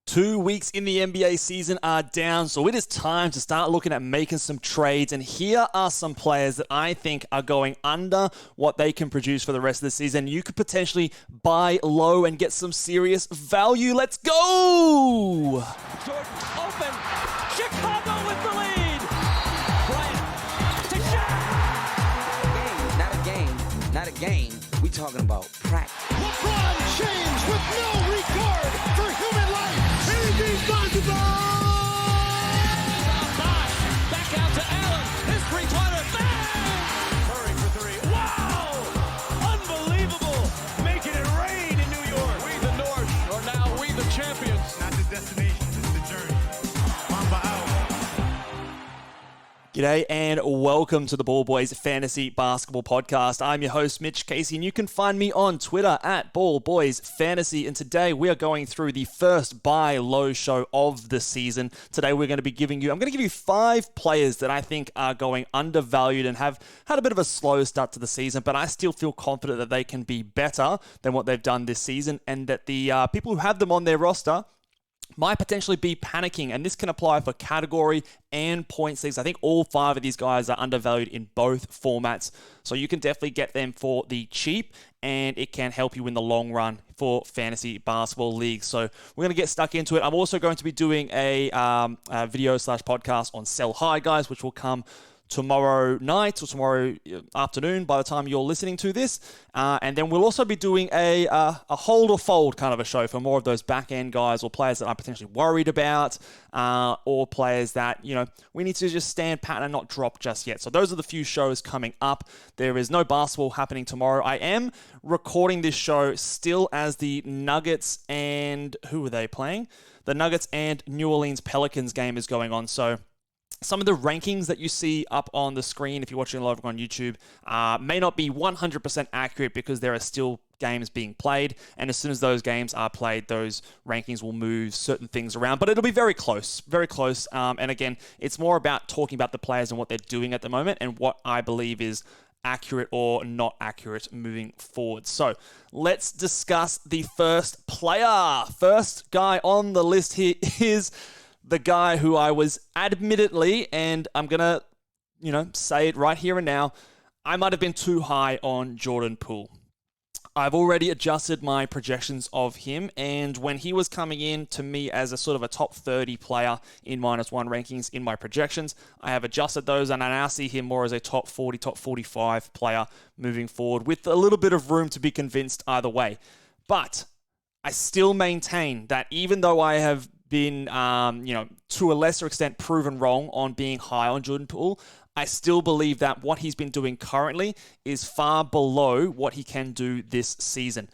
2 weeks in the NBA season are down, so it is time to start looking at making some trades. And here are some players that I think are going under what they can produce for the rest of the season. You could potentially buy low and get some serious value. Let's go! Jordan open. Chicago with the lead. Bryant to Shaq. Not a game. We talking about practice. LeBron James with no regard for human life. Back out to Allen. His three-pointer. Curry for three. Wow! Unbelievable. Making it rain in New York. We the North are now we the champions. Not the destination, it's the journey. Mamba out. G'day and welcome to the Ball Boys Fantasy Basketball Podcast. I'm your host, Mitch Casey, and you can find me on Twitter at Ball Boys Fantasy. And today we are going through the first buy low show of the season. Today we're going to be I'm going to give you 5 players that I think are going undervalued and have had a bit of a slow start to the season, but I still feel confident that they can be better than what they've done this season, and that the people who have them on their roster might potentially be panicking, and this can apply for category and points leagues. I think all 5 of these guys are undervalued in both formats, so you can definitely get them for the cheap, and it can help you in the long run for fantasy basketball leagues. So we're going to get stuck into it. I'm also going to be doing a video/podcast on sell high, guys, which will come tomorrow night or tomorrow afternoon by the time you're listening to this. And then we'll also be doing a hold or fold kind of a show for more of those back-end guys or players that I'm potentially worried about, or players that, we need to just stand pat and not drop just yet. So those are the few shows coming up. There is no basketball happening tomorrow. I am recording this show still as the Nuggets and... who are they playing? The Nuggets and New Orleans Pelicans game is going on. So some of the rankings that you see up on the screen, if you're watching live on YouTube, may not be 100% accurate because there are still games being played. And as soon as those games are played, those rankings will move certain things around. But it'll be very close, very close. And again, it's more about talking about the players and what they're doing at the moment and what I believe is accurate or not accurate moving forward. So let's discuss the first player. First guy on the list here is the guy who I was admittedly, and I'm going to, say it right here and now, I might have been too high on Jordan Poole. I've already adjusted my projections of him, and when he was coming in to me as a sort of a top 30 player in -1 rankings in my projections, I have adjusted those, and I now see him more as a top 40, top 45 player moving forward, with a little bit of room to be convinced either way. But I still maintain that even though I have been, to a lesser extent proven wrong on being high on Jordan Poole, I still believe that what he's been doing currently is far below what he can do this season.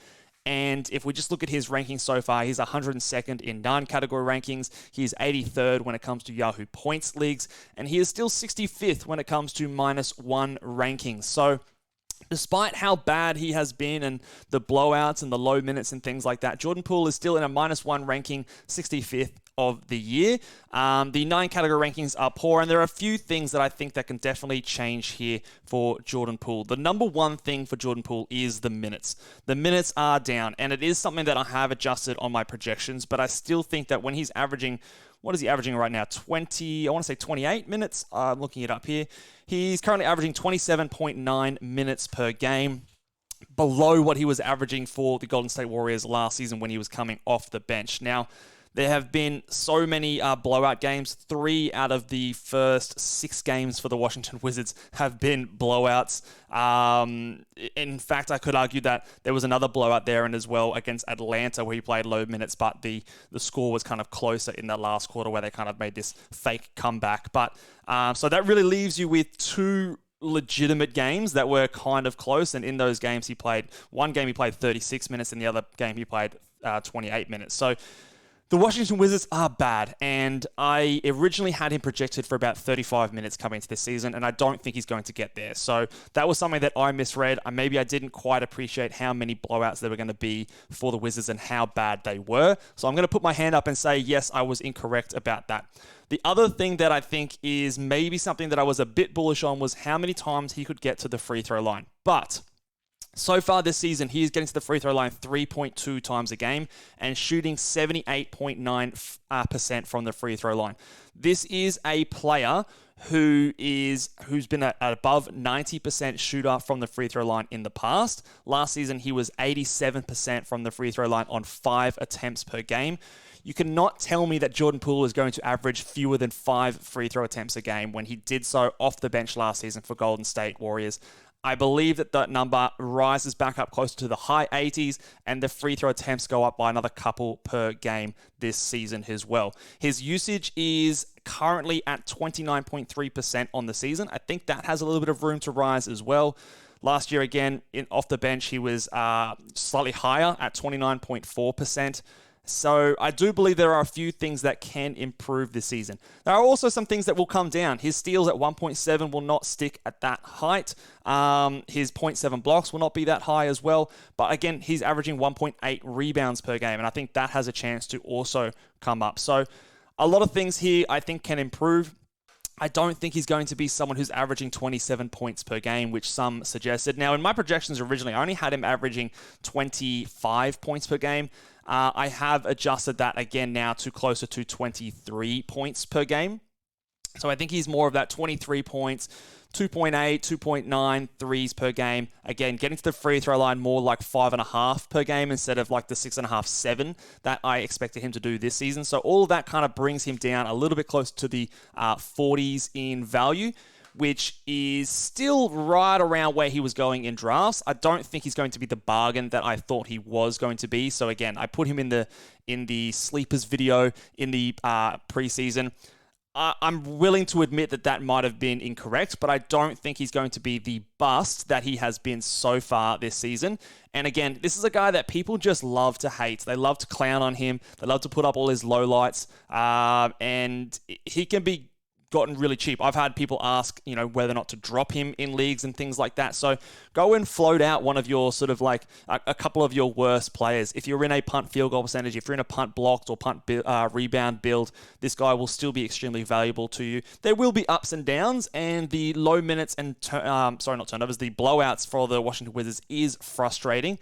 And if we just look at his rankings so far, he's 102nd in non-category rankings. He's 83rd when it comes to Yahoo points leagues, and he is still 65th when it comes to -1 rankings. So despite how bad he has been and the blowouts and the low minutes and things like that, Jordan Poole is still in a -1 ranking, 65th of the year. The 9 category rankings are poor, and there are a few things that I think that can definitely change here for Jordan Poole. The number one thing for Jordan Poole is the minutes. The minutes are down, and it is something that I have adjusted on my projections, but I still think that when he's averaging... what is he averaging right now? 28 minutes. I'm looking it up here. He's currently averaging 27.9 minutes per game, below what he was averaging for the Golden State Warriors last season when he was coming off the bench. Now, there have been so many blowout games. 3 out of the first 6 games for the Washington Wizards have been blowouts. In fact, I could argue that there was another blowout there and as well against Atlanta where he played low minutes, but the score was kind of closer in that last quarter where they kind of made this fake comeback. But so that really leaves you with 2 legitimate games that were kind of close, and in those games one game he played 36 minutes and the other game he played 28 minutes. So the Washington Wizards are bad, and I originally had him projected for about 35 minutes coming into this season, and I don't think he's going to get there. So that was something that I misread. Maybe I didn't quite appreciate how many blowouts there were going to be for the Wizards and how bad they were. So I'm going to put my hand up and say, yes, I was incorrect about that. The other thing that I think is maybe something that I was a bit bullish on was how many times he could get to the free throw line. But So far this season, he is getting to the free throw line 3.2 times a game and shooting 78.9% from the free throw line. This is a player who's been at above 90% shooter from the free throw line in the past. Last season, he was 87% from the free throw line on 5 attempts per game. You cannot tell me that Jordan Poole is going to average fewer than 5 free throw attempts a game when he did so off the bench last season for Golden State Warriors. I believe that number rises back up closer to the high 80s, and the free throw attempts go up by another couple per game this season as well. His usage is currently at 29.3% on the season. I think that has a little bit of room to rise as well. Last year, again, off the bench, he was slightly higher at 29.4%. So I do believe there are a few things that can improve this season. There are also some things that will come down. His steals at 1.7 will not stick at that height. His 0.7 blocks will not be that high as well. But again, he's averaging 1.8 rebounds per game, and I think that has a chance to also come up. So a lot of things here I think can improve. I don't think he's going to be someone who's averaging 27 points per game, which some suggested. Now, in my projections originally, I only had him averaging 25 points per game. I have adjusted that again now to closer to 23 points per game. So I think he's more of that 23 points, 2.8, 2.9 threes per game. Again, getting to the free throw line more like 5.5 per game instead of like the 6.5, 7 that I expected him to do this season. So all of that kind of brings him down a little bit close to the 40s in value, which is still right around where he was going in drafts. I don't think he's going to be the bargain that I thought he was going to be. So again, I put him in the sleepers video in the preseason. I'm willing to admit that might have been incorrect, but I don't think he's going to be the bust that he has been so far this season. And again, this is a guy that people just love to hate. They love to clown on him. They love to put up all his lowlights. And he can be gotten really cheap. I've had people ask, whether or not to drop him in leagues and things like that. So go and float out one of your sort of like a couple of your worst players. If you're in a punt field goal percentage, if you're in a punt blocked or punt rebound build, this guy will still be extremely valuable to you. There will be ups and downs, and the low minutes and the blowouts for the Washington Wizards is frustrating.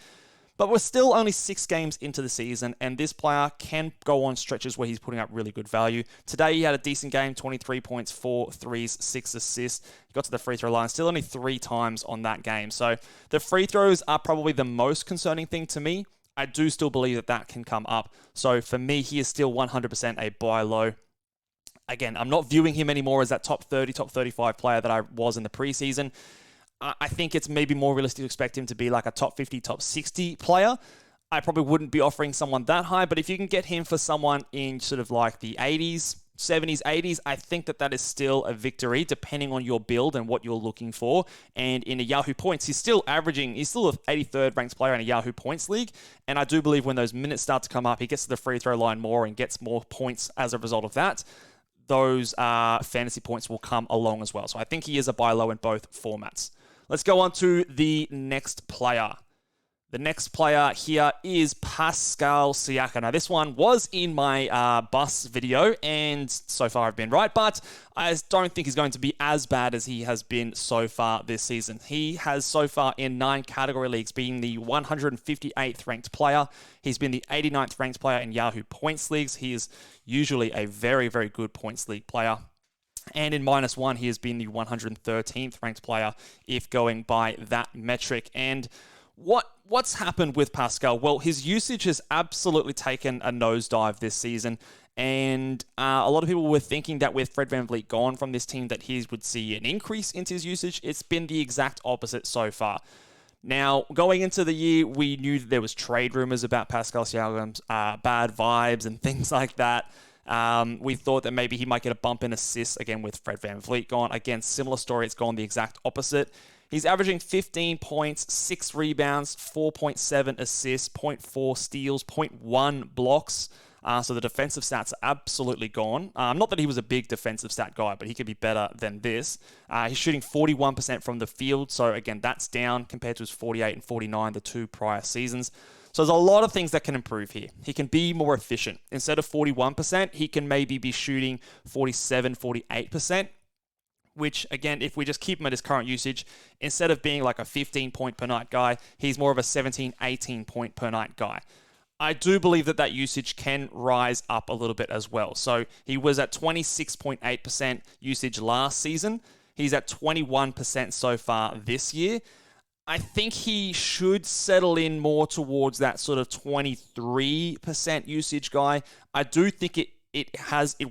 But we're still only 6 games into the season, and this player can go on stretches where he's putting up really good value. Today, he had a decent game, 23 points, 4 threes, 6 assists. He got to the free throw line, still only 3 times on that game. So the free throws are probably the most concerning thing to me. I do still believe that can come up. So for me, he is still 100% a buy low. Again, I'm not viewing him anymore as that top 30, top 35 player that I was in the preseason. I think it's maybe more realistic to expect him to be like a top 50, top 60 player. I probably wouldn't be offering someone that high, but if you can get him for someone in sort of like the 80s, 70s, 80s, I think that is still a victory depending on your build and what you're looking for. And in a Yahoo points, he's still a 83rd ranked player in a Yahoo points league. And I do believe when those minutes start to come up, he gets to the free throw line more and gets more points as a result of that. Those fantasy points will come along as well. So I think he is a buy low in both formats. Let's go on to the next player. The next player here is Pascal Siakam. Now, this one was in my bus video, and so far I've been right, but I don't think he's going to be as bad as he has been so far this season. He has so far in 9 category leagues been the 158th ranked player. He's been the 89th ranked player in Yahoo points leagues. He is usually a very, very good points league player. And in -1, he has been the 113th ranked player if going by that metric. And what's happened with Pascal? Well, his usage has absolutely taken a nosedive this season. And a lot of people were thinking that with Fred VanVleet gone from this team that he would see an increase into his usage. It's been the exact opposite so far. Now, going into the year, we knew that there was trade rumors about Pascal Siakam's bad vibes and things like that. We thought that maybe he might get a bump in assists again with Fred VanVleet gone. Again, similar story. It's gone the exact opposite. He's averaging 15 points, 6 rebounds, 4.7 assists, 0.4 steals, 0.1 blocks. So the defensive stats are absolutely gone. Not that he was a big defensive stat guy, but he could be better than this. He's shooting 41% from the field. So again, that's down compared to his 48 and 49 the 2 prior seasons. So there's a lot of things that can improve here. He can be more efficient. Instead of 41%, he can maybe be shooting 47, 48%, which, again, if we just keep him at his current usage, instead of being like a 15-point per night guy, he's more of a 17, 18-point per night guy. I do believe that usage can rise up a little bit as well. So he was at 26.8% usage last season. He's at 21% so far this year. I think he should settle in more towards that sort of 23% usage guy. I do think it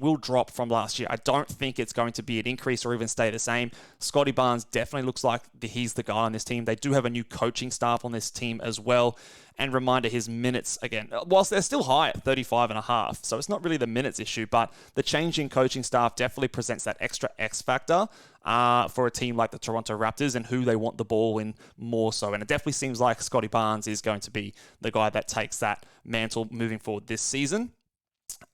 will drop from last year. I don't think it's going to be an increase or even stay the same. Scotty Barnes definitely looks like he's the guy on this team. They do have a new coaching staff on this team as well. And reminder, his minutes, again, whilst they're still high at 35.5, so it's not really the minutes issue, but the change in coaching staff definitely presents that extra X factor for a team like the Toronto Raptors and who they want the ball in more so. And it definitely seems like Scotty Barnes is going to be the guy that takes that mantle moving forward this season.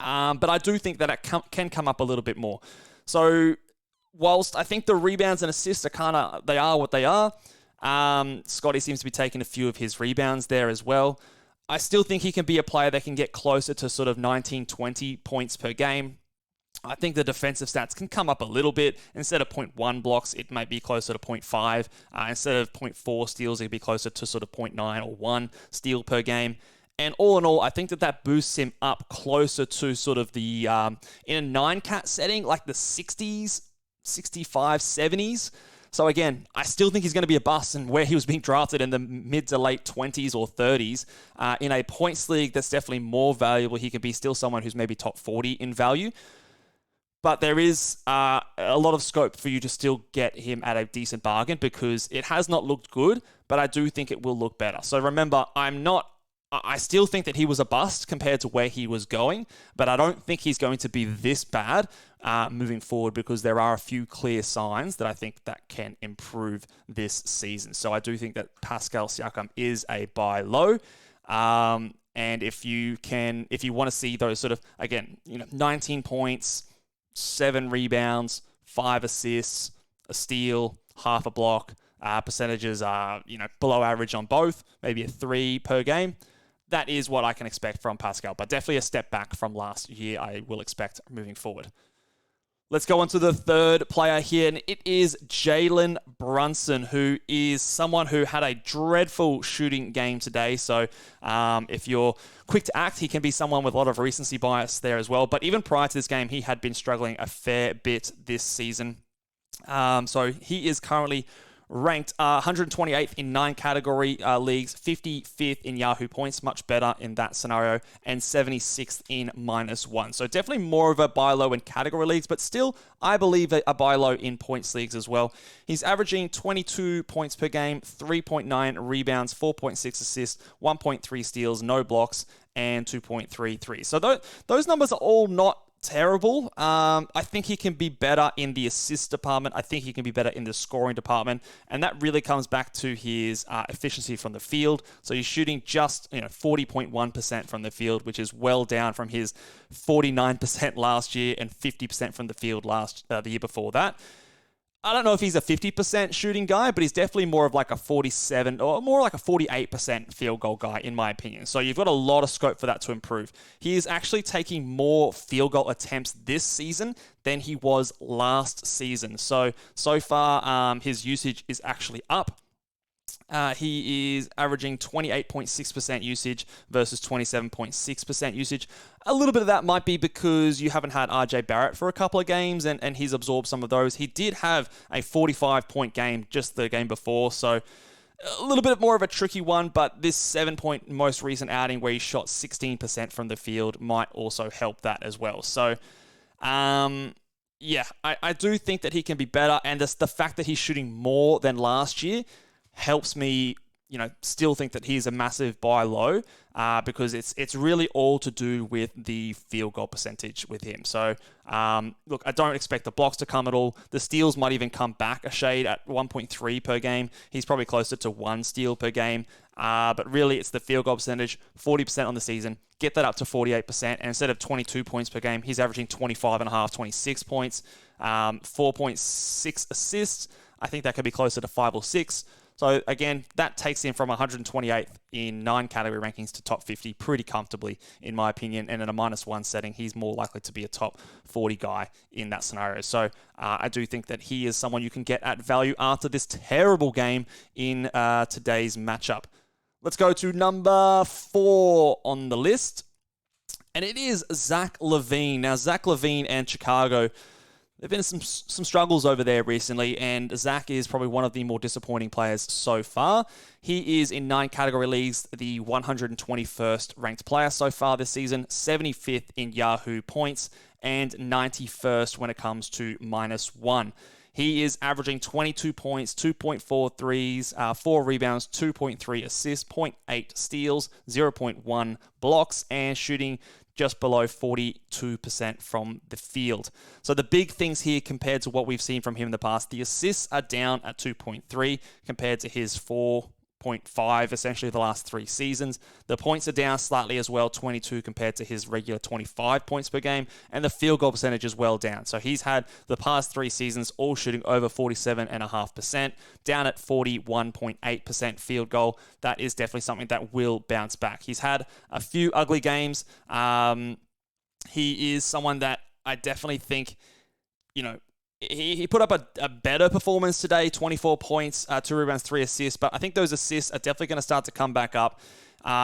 But I do think that it can come up a little bit more. So whilst I think the rebounds and assists they are what they are, Scotty seems to be taking a few of his rebounds there as well. I still think he can be a player that can get closer to sort of 19, 20 points per game. I think the defensive stats can come up a little bit. Instead of 0.1 blocks, it might be closer to 0.5. Instead of 0.4 steals, it'd be closer to sort of 0.9 or 1 steal per game. And all in all, I think that boosts him up closer to sort of the, in a 9-cat setting, like the 60s, 65, 70s. So again, I still think he's going to be a bust, and where he was being drafted in the mid to late 20s or 30s, in a points league, that's definitely more valuable. He could be still someone who's maybe top 40 in value. But there is a lot of scope for you to still get him at a decent bargain because it has not looked good, but I do think it will look better. So remember, I still think that he was a bust compared to where he was going, but I don't think he's going to be this bad moving forward because there are a few clear signs that I think that can improve this season. So I do think that Pascal Siakam is a buy low. And if you want to see those sort of, again, 19 points, 7 rebounds, 5 assists, a steal, half a block, percentages are, below average on both, maybe a 3 per game. That is what I can expect from Pascal, but definitely a step back from last year I will expect moving forward. Let's go on to the third player here, and it is Jaylen Brunson, who is someone who had a dreadful shooting game today. So if you're quick to act, he can be someone with a lot of recency bias there as well. But even prior to this game, he had been struggling a fair bit this season. So he is currently ranked 128th in 9 category leagues, 55th in Yahoo points, much better in that scenario, and 76th in -1. So definitely more of a buy low in category leagues, but still, I believe a buy low in points leagues as well. He's averaging 22 points per game, 3.9 rebounds, 4.6 assists, 1.3 steals, no blocks, and 2.33. So those numbers are all not terrible. I think he can be better in the assist department. I think he can be better in the scoring department. And that really comes back to his efficiency from the field. So he's shooting just 40.1% from the field, which is well down from his 49% last year and 50% from the field the year before that. I don't know if he's a 50% shooting guy, but he's definitely more of like a 47 or more like a 48% field goal guy, in my opinion. So you've got a lot of scope for that to improve. He is actually taking more field goal attempts this season than he was last season. So far, his usage is actually up. He is averaging 28.6% usage versus 27.6% usage. A little bit of that might be because you haven't had RJ Barrett for a couple of games and he's absorbed some of those. He did have a 45-point game just the game before, so a little bit more of a tricky one, but this 7-point most recent outing where he shot 16% from the field might also help that as well. So, yeah, I do think that he can be better, and the fact that he's shooting more than last year helps me, still think that he's a massive buy low because it's really all to do with the field goal percentage with him. So, look, I don't expect the blocks to come at all. The steals might even come back a shade at 1.3 per game. He's probably closer to 1 steal per game. But really, it's the field goal percentage, 40% on the season. Get that up to 48%. And instead of 22 points per game, he's averaging 25.5, 26 points, 4.6 assists. I think that could be closer to 5 or 6. So again, that takes him from 128th in 9 category rankings to top 50 pretty comfortably, in my opinion. And in a -1 setting, he's more likely to be a top 40 guy in that scenario. So I do think that he is someone you can get at value after this terrible game in today's matchup. Let's go to number 4 on the list. And it is Zach LaVine. Now, Zach LaVine and Chicago, there have been some struggles over there recently, and Zach is probably one of the more disappointing players so far. He is in 9 category leagues, the 121st ranked player so far this season, 75th in Yahoo points, and 91st when it comes to -1. He is averaging 22 points, 2.4 threes, 4 rebounds, 2.3 assists, 0.8 steals, 0.1 blocks, and shooting just below 42% from the field. So the big things here compared to what we've seen from him in the past, the assists are down at 2.3 compared to his 4.5 essentially the last 3 seasons. The points are down slightly as well, 22 compared to his regular 25 points per game, and the field goal percentage is well down. So he's had the past 3 seasons all shooting over 47.5%, down at 41.8% field goal. That is definitely something that will bounce back. He's had a few ugly games. He is someone that I definitely think, he put up a better performance today, 24 points, 2 rebounds, 3 assists, but I think those assists are definitely going to start to come back up.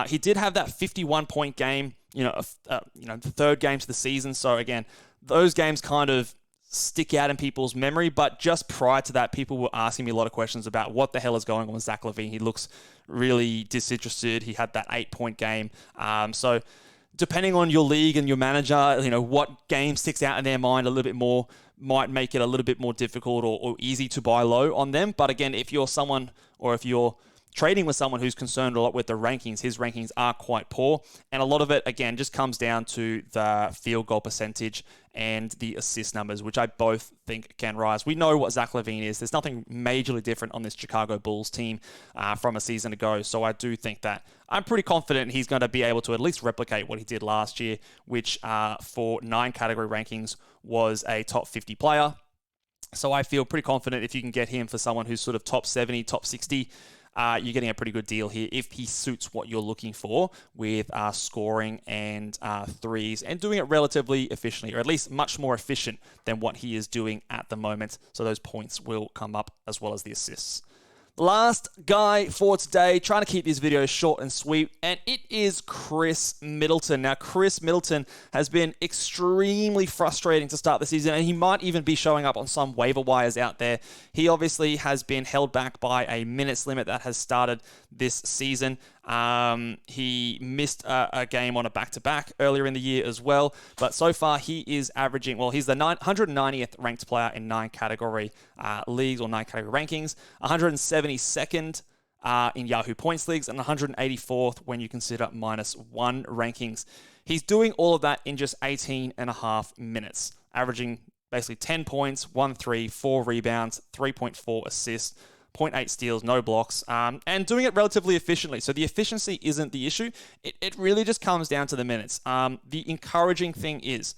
He did have that 51-point game, the third game to the season. So again, those games kind of stick out in people's memory, but just prior to that, people were asking me a lot of questions about what the hell is going on with Zach LaVine. He looks really disinterested. He had that 8-point game. So depending on your league and your manager, what game sticks out in their mind a little bit more might make it a little bit more difficult or easy to buy low on them. But again, if you're someone, or if you're trading with someone who's concerned a lot with the rankings, his rankings are quite poor. And a lot of it, again, just comes down to the field goal percentage and the assist numbers, which I both think can rise. We know what Zach LaVine is. There's nothing majorly different on this Chicago Bulls team from a season ago. So I do think that I'm pretty confident he's going to be able to at least replicate what he did last year, which for 9 category rankings was a top 50 player. So I feel pretty confident if you can get him for someone who's sort of top 70, top 60, you're getting a pretty good deal here if he suits what you're looking for with scoring and threes and doing it relatively efficiently, or at least much more efficient than what he is doing at the moment. So those points will come up as well as the assists. Last guy for today, trying to keep these videos short and sweet, and it is Chris Middleton. Now, Chris Middleton has been extremely frustrating to start the season, and he might even be showing up on some waiver wires out there. He obviously has been held back by a minutes limit that has started this season. He missed a game on a back-to-back earlier in the year as well, but so far he is averaging, he's the 190th ranked player in 9 category leagues or 9 category rankings, 172nd in Yahoo points leagues, and 184th when you consider -1 rankings. He's doing all of that in just 18.5 minutes, averaging basically 10 points, 1 3, 4 rebounds, 3.4 assists, 0.8 steals, no blocks, and doing it relatively efficiently. So the efficiency isn't the issue. It really just comes down to the minutes. The encouraging thing is,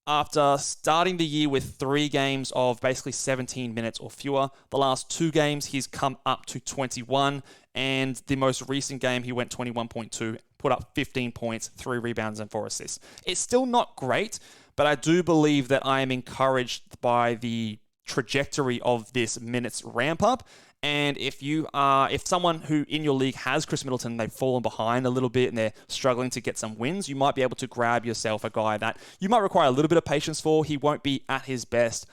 after starting the year with 3 games of basically 17 minutes or fewer, the last 2 games he's come up to 21, and the most recent game he went 21.2, put up 15 points, 3 rebounds, and 4 assists. It's still not great, but I do believe that I am encouraged by the trajectory of this minutes ramp up. And if someone who in your league has Chris Middleton, they've fallen behind a little bit and they're struggling to get some wins, you might be able to grab yourself a guy that you might require a little bit of patience for. He won't be at his best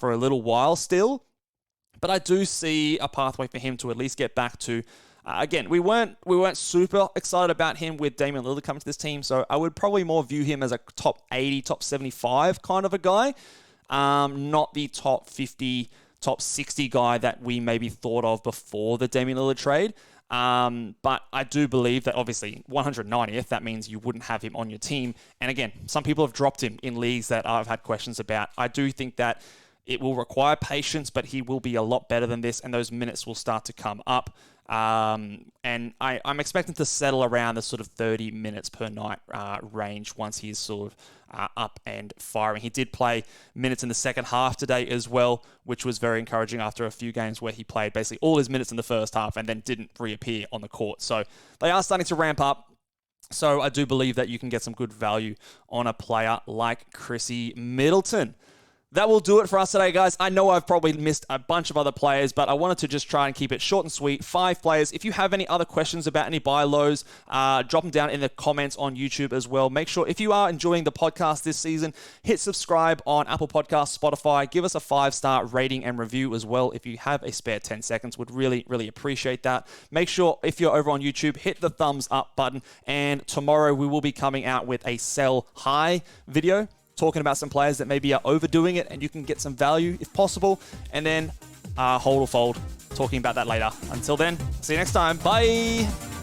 for a little while still, but I do see a pathway for him to at least get back to. Again, we weren't super excited about him with Damian Lillard coming to this team, so I would probably more view him as a top 80, top 75 kind of a guy, not the top 50, top 60 guy that we maybe thought of before the Damian Lillard trade. But I do believe that obviously 190th, that means you wouldn't have him on your team. And again, some people have dropped him in leagues that I've had questions about. I do think that It will require patience, but he will be a lot better than this, and those minutes will start to come up. And I'm expecting to settle around the sort of 30 minutes per night range once he's sort of up and firing. He did play minutes in the second half today as well, which was very encouraging after a few games where he played basically all his minutes in the first half and then didn't reappear on the court. So they are starting to ramp up. So I do believe that you can get some good value on a player like Chrissy Middleton. That will do it for us today, guys. I know I've probably missed a bunch of other players, but I wanted to just try and keep it short and sweet. 5 players. If you have any other questions about any buy lows, drop them down in the comments on YouTube as well. Make sure, if you are enjoying the podcast this season, hit subscribe on Apple Podcasts, Spotify. Give us a 5-star rating and review as well if you have a spare 10 seconds. Would really, really appreciate that. Make sure, if you're over on YouTube, hit the thumbs up button. And tomorrow we will be coming out with a sell high video, talking about some players that maybe are overdoing it and you can get some value if possible. And then hold or fold, talking about that later. Until then, see you next time. Bye.